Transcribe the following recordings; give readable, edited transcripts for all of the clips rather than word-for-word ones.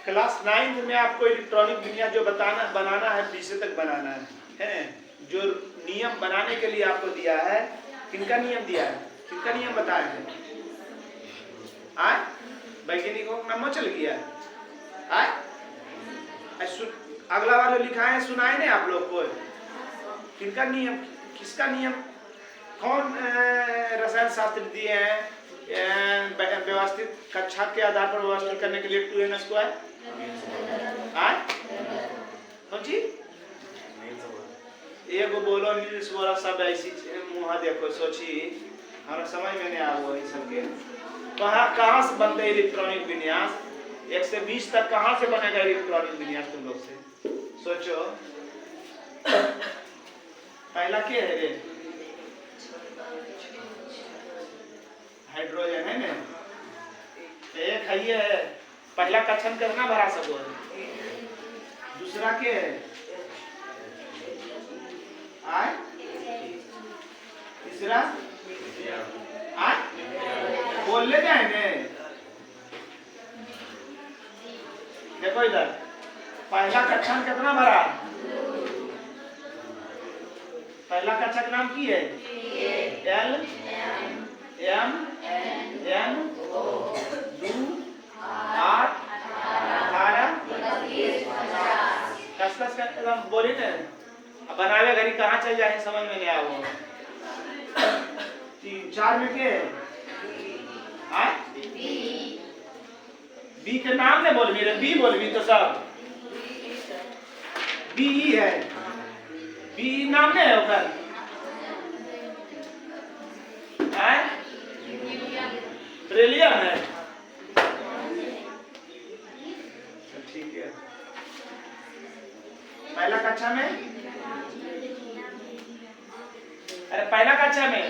Class 9 में आपको electronic दुनिया जो बनाना है विषय तक बनाना है जो नियम बनाने के लिए आपको दिया है, किनका नियम दिया है, किनका नियम बताया है? वैज्ञानिकों का नाम चल गया है। अगला बार जो लिखा है सुनाए नहीं आप लोग को, किनका नियम, किसका नियम, कौन रसायन शास्त्र दिए हैं व्यवस्थित कक्षा के आधार पर व्यवस्थित करने के लिए 2n स्क्वायर? कौन चीज? एगो बोलो नील्स बोला, सब ऐसी मुँह देखो सोची, हमारा समझ में नहीं आ हुआ इस सबके। कहाँ से बनते हैं इलेक्ट्रॉनिक विन्यास? 1 से 20 तक कहाँ से बनेगा इलेक्ट्रॉनिक विन्यास? तुम लोग से सोचो। पहला क्या है रे? हाइड्रोजन है ना, एक है ये पहला कक्षन कितना भरा सको। दूसरा क्या है? तीसरा बोल ले जाएंगे। देखो इधर पहला कक्षन कितना भरा? पहला कक्षा का नाम की है L M N 2 8 18 10 का एकदम बोली ना। अब बनावे घड़ी कहाँ चल जाए समझ में नहीं आया। 3 4 में के बी के नाम ने बोल मेरे, बी बोल भी तो सब बी है, बी नाम नहीं है उधर। ब्रिलियम है, ठीक है। पहला कक्षा में, अरे पहला कक्षा में,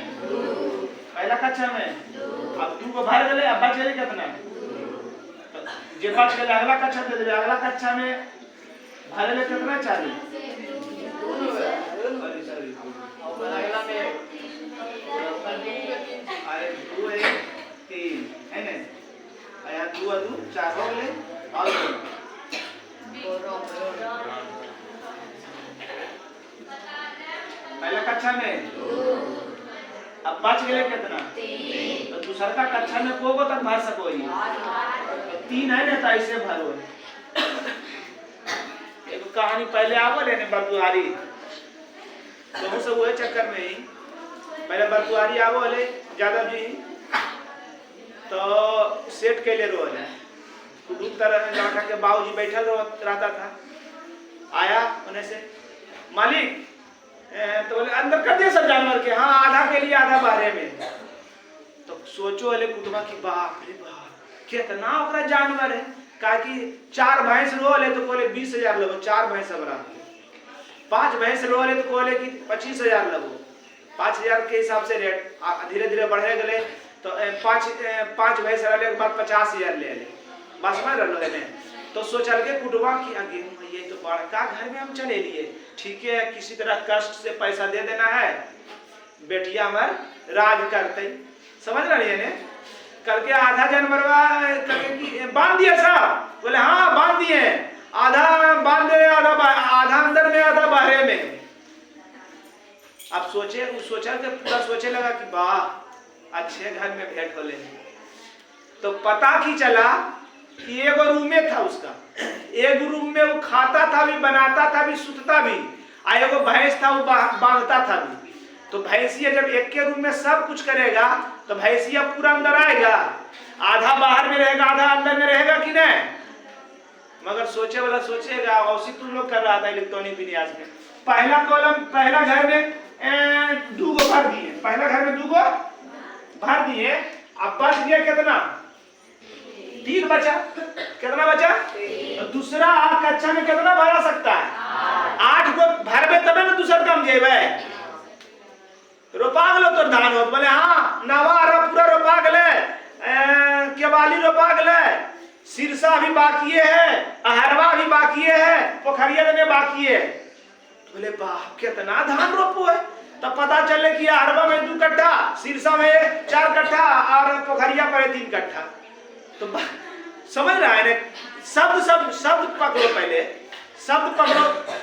पहला कक्षा में अब 2 को भर गए, अब बच गए कितना? जे बच गए अगला कक्षा दे देवे, अगला कक्षा में भरे ले कितना चाहिए? अरे 2 है 3 है ना, यहाँ 2 और 2 4 हो गए। और पहला कक्षा में अब बच गए कितना? तो दूसरा का कक्षा में को तक भर सको? 3 है ना, तो ऐसे भरो। एक कहानी पहले आवो लेने बरदुआरी, तो सब वही चक्कर में ही पहले बरदुआरी आवो ले ज्यादा जी, तो सेट के ले रो है कुछ तरह लड़का के बाबूजी बैठल रहता था। आया उन्हें से मालिक, तो बोले अंदर कर दिया सब जानवर के, हाँ आधा के लिए आधा बाहर में। तो सोचो अले कुटुंबा की बाप रे बाप कितना ओकरा जानवर है, कहा कि 4 भैंस रोले तो बोले 20,000 लगो, 4 भैंस अब रहा। 5 भैंस रोले तो बोले कि 25,000 लगो। 5,000 के हिसाब से रेट धीरे धीरे बढ़े गए, तो 5 भैंस रहने के बाद 50,000 ले ले बस में रहो है। तो सोचल के कुटुंबा की आगे ये तो बड़का घर में हम चले लिए, ठीक है किसी तरह कष्ट से पैसा दे देना है, बेटिया हमार राज करते, समझ रही है ने। कल के आधा जानवरवा करके बांध दिया साहब, बोले हाँ बांध दिए, आधा बांध दे, आधा अंदर में आधा बाहर में। अब सोचा कि पूरा सोचे लगा कि वाह अच्छे घर में भेंट हो ले। तो पता की चला कि एक रूम में था उसका, एक रूम में वो खाता था भी, बनाता था भी, सुतता भी, और एगो भैंस था वो बांधता था भी। तो भैंसिया जब एक के रूम में सब कुछ करेगा तो भैंसिया पूरा अंदर आएगा, आधा बाहर में रहेगा आधा अंदर में रहेगा कि नहीं? मगर सोचे वाला सोचेगा। औसी तुम लोग कर रहा था इलेक्ट्रॉनिक विन्यास में। पहला कॉलम पहला घर में 2 गो भर दिए, पहला घर में 2 गो भर दिए, अब बच गया कितना? 3 बचा। कितना बचा? तो दूसरा कक्षा में कितना भरा सकता है? 8 गो भरबे तबे ना दूसरा काम जेबे। रोपा गलो तो धान हो, बोले हाँ नवा पूरा रोपा गले, केवाली रोपा गले, सिरसा भी बाकी है, अहरवा भी बाकी है, पोखरिया में बाकी है। बोले बाप कितना धान रोपो है। तब पता चले कि अहरवा में 2 कट्ठा, सिरसा में 4 कट्ठा और पोखरिया पर 3 कट्ठा। तो समझ रहा है ना? शब्द पकड़ो, पहले शब्द पकड़ो।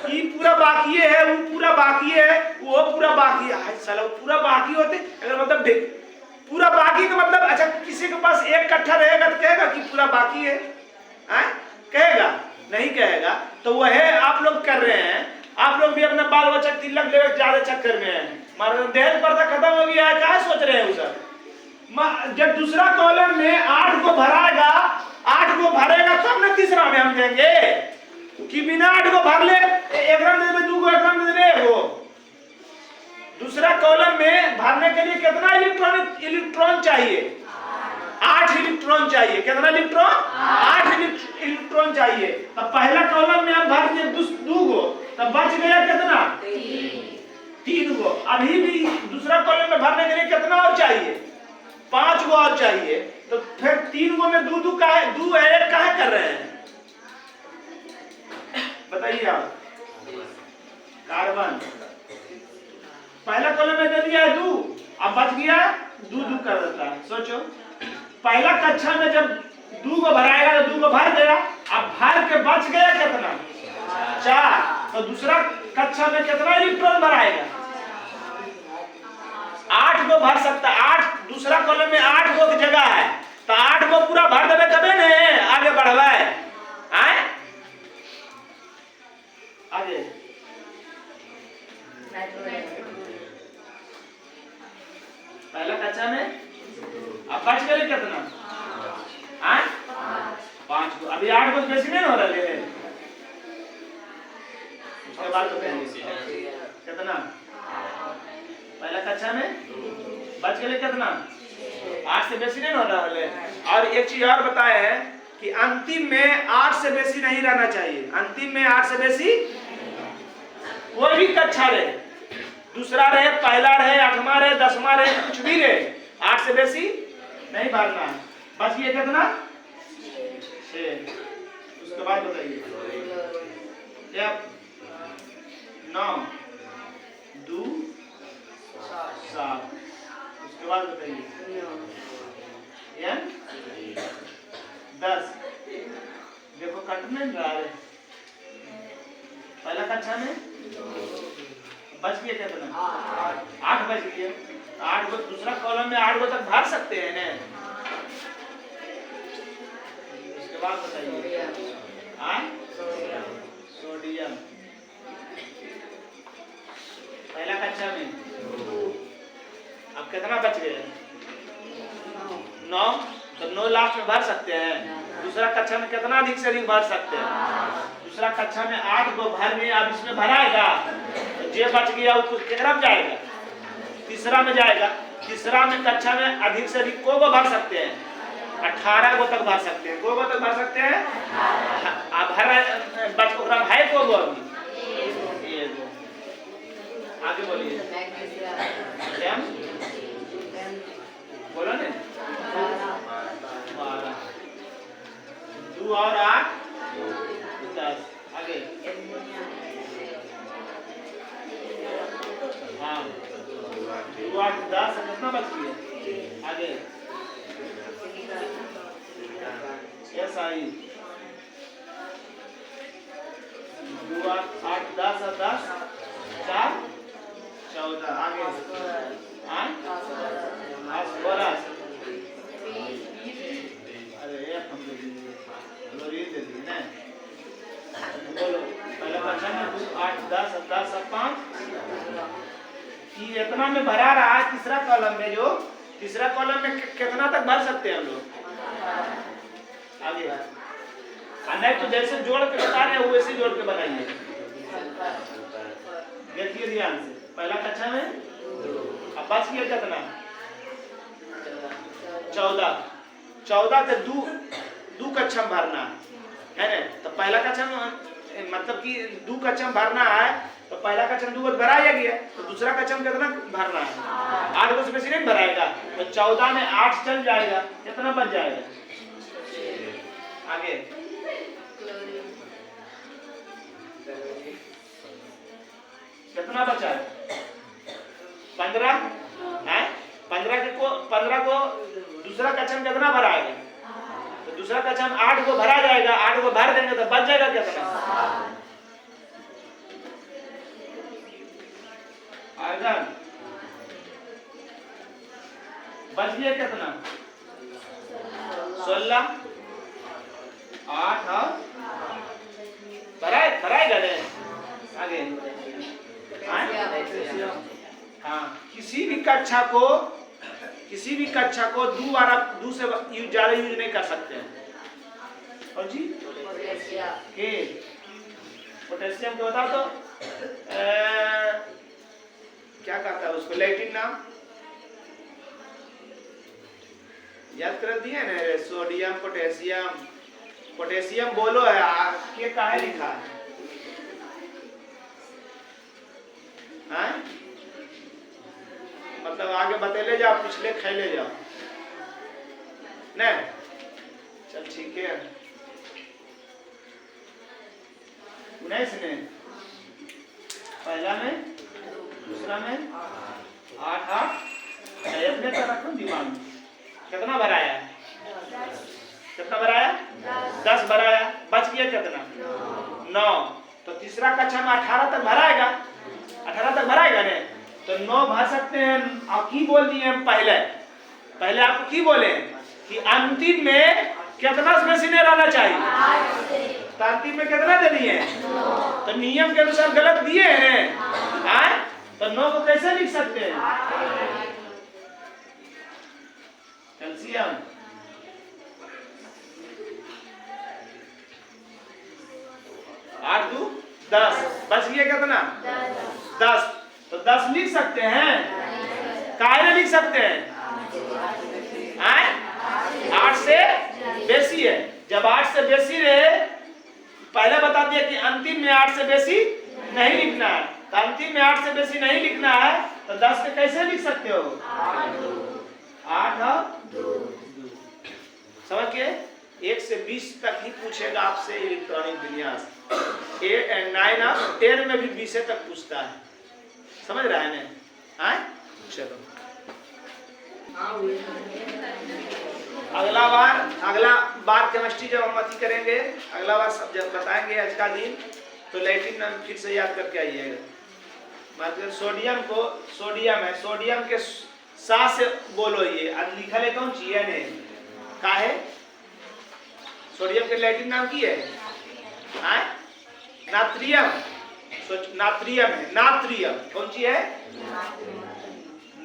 ये पूरा बाकी है, वो पूरा बाकी है, वो पूरा बाकी है। साला वो पूरा बाकी होते अगर मतलब पूरा बाकी का मतलब, अच्छा किसी के पास एक कट्ठा रहेगा तो कहेगा कि पूरा बाकी है? कहेगा? नहीं कहेगा। तो वह आप लोग कर रहे हैं। आप लोग भी अपना बाल बच्चा तिलक लेकर ज्यादा चक्कर में है। दहेज प्रथा खत्म हो गया है, क्या सोच रहे हैं उसे? जब दूसरा कॉलम में 8 को भराएगा, 8 को भरेगा तब ना तीसरा में हम देंगे कि बिना 8 को भर ले, एक रन दे दे, 2 को एक रन दे दे। वो दूसरा कॉलम में भरने के लिए कितना इलेक्ट्रॉन चाहिए? 8 इलेक्ट्रॉन चाहिए। कितना इलेक्ट्रॉन? 8 इलेक्ट्रॉन चाहिए। अब पहला कॉलम में हम भर दिए 2 को, तब बच गया कितना? 3 को। अभी भी दूसरा कॉलम में भरने के लिए कितना और चाहिए? 5 को और चाहिए। तो फिर 3 को में 2 का है, 2 है, 1 काहे कर रहे हैं? बताइए आप। कार्बन पहला कॉलम में दे दिया है 2, अब बच गया 2 कर देता है। सोचो, पहला कक्षा में जब 2 को भराएगा तो 2 को भर देगा। अब भर के बच गया कितना? 4। तो दूसरा कक्षा में कितना इलेक्ट्रॉन भराएगा? 8 को भर सकता है। 8 दूसरा कॉलम में 8 को की जगह है, तो 8 को पूरा भर देवे तबे ने आगे बढ़वाए। आगे पहला कक्षा में अब बच गए कितना? 5 को। अभी 8 को बेसी नहीं हो रहा है। उसके बाद कितना? पहला कक्षा में बच गए कितना? 8 से बेसी नहीं हो रहा है। और एक चीज और बताए हैं कि अंतिम में 8 से बेसी नहीं रहना चाहिए। अंतिम में 8 से बेसी कोई भी कक्षा रहे, दूसरा रहे, पहला रहे, 8वां रहे, 10वां रहे, कुछ भी रहे, 8 से बेसी नहीं भरना। बच गया कितना? 6। उसके बाद बताइए 9 2 7। उसके बाद बताइए 10। देखो कट नहीं रहा है। पहला कक्षा में बच गया कितना? 8 बच गया। 8 को दूसरा कॉलम में 8 को तक भर सकते हैं ना। उसके बाद बताइए सोडियम। पहला कक्षा में अब कितना बच गया? 9। तो 9 लास्ट में भर सकते हैं। दूसरा कक्षा में कितना अधिक से अधिक भर सकते हैं? दूसरा कक्षा में 8 को भर में, अब इसमें भराएगा तो जे बच गया वो कितना में जाएगा? तीसरा में जाएगा। तीसरा में कक्षा में अधिक से अधिक को भर सकते हैं? 18 को तक भर सकते हैं। को तक भर सकते हैं। अब भर बच को है को आगे बोलिए। बोलो ने 12 2 और 8 10। आगे हाँ 2 8 10 कितना बच गया? आगे यस आई 2 8 10 10 4 14। आगे अरे हम ये दे दिए ना। बोलो पहला कक्षा में 2 8 10 10 5। ये इतना में भरा रहा है। तीसरा कॉलम में जो तीसरा कॉलम में कितना तक भर सकते हैं हम लोग? आगे नहीं तो जैसे जोड़ के बता रहे हैं वैसे जोड़ के बताइए। देखिए ध्यान से। पहला कक्षा में अब बच गया कितना? 14। 14 से 2 कक्षा में भरना है ना। तो पहला कक्षा में मतलब कि 2 कक्षा में भरना है। तो पहला कक्षा में 2 को भराया गया, तो दूसरा कक्षा में कितना भरना है? 8 को से बेसी नहीं भराएगा। तो 14 में 8 चल जाएगा, कितना बच जाएगा? आगे कितना बचा है? 15 है। 15 को दूसरा कक्षा में कितना भराएगा? तो दूसरा कक्षा में 8 को भरा जाएगा, 8 को भर देंगे तो बच जाएगा कितना? आएगा बच गया कितना? 16 8 और भराएगा रे आगे। हाँ किसी भी कक्षा को दो से ज्यादा यूज नहीं कर सकते हैं। और जी के पोटेशियम को बता तो क्या कहता है उसको, लैटिन नाम याद कर दिए ना? Sodium potassium. पोटेशियम बोलो है के काहे लिखा है? हाँ? मतलब आगे बतेले जाओ, पिछले खेले जाओ नहीं? चल ठीक है। 19 में पहला में दूसरा में 8 अपने तो रखो दिमाग में। कितना भराया? कितना भराया? 10 भराया। बच गया कितना? 9। तो तीसरा कक्षा में 18 तक भराएगा। 18 तक भराएगा ने तो 9 भर सकते हैं। आप की बोल दिए हम पहले आपको की बोले कि अंतिम में कितना स्पेसिंग रहना चाहिए? तो अंतिम में कितना दे दिए? तो नियम के अनुसार गलत दिए हैं। तो 9 को कैसे लिख सकते हैं? कैल्शियम 8 2 10 बच गया कितना? 10। तो 10 लिख सकते हैं? काहे नहीं लिख सकते हैं? 8 से बेसी है। जब 8 से बेसी रहे, पहले बता दिया कि अंतिम में 8 से बेसी नहीं लिखना है। तो अंतिम में 8 से बेसी नहीं लिखना है तो 10 के कैसे लिख सकते हो? 8 और 2। समझ के 1 से 20 तक ही पूछेगा आपसे इलेक्ट्रॉनिक विन्यास। 9 और 10 में भी 20 तक पूछता है। समझ रहा है ना? चलो अगला बार केमिस्ट्री जब हम अथी करेंगे, अगला बार सब जब बताएंगे आज का दिन, तो लैटिन नाम फिर से याद करके आइएगा। मतलब सोडियम है, सोडियम के सा से बोलो। ये लिखा है कौन सी है? का है? सोडियम के लैटिन नाम की है? नात्रियम। नात्रियम है। नात्रियम कौन सी है?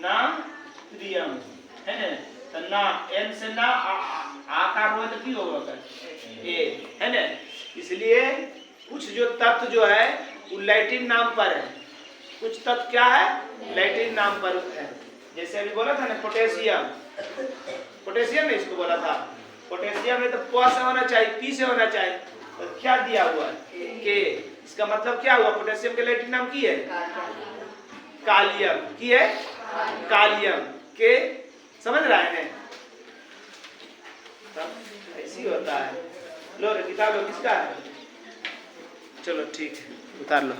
नात्रियम है ना? तो ना एन से ना आकार हो तो की होगा ए है ना? इसलिए कुछ जो तत्व जो है वो लैटिन नाम पर है। कुछ तत्व क्या है? लैटिन नाम पर है। जैसे अभी बोला था ना पोटेशियम, पोटेशियम ने इसको बोला था। पोटेशियम में तो प से होना चाहिए, पी से होना चाहिए। तो क्या दिया हुआ है? के। इसका मतलब क्या हुआ? पोटेशियम के लैटिन नाम की है? कालियम की है? कालियम के। समझ रहा है? ऐसी होता है। लो रे किताब लो, किसका है? चलो ठीक है, उतार लो।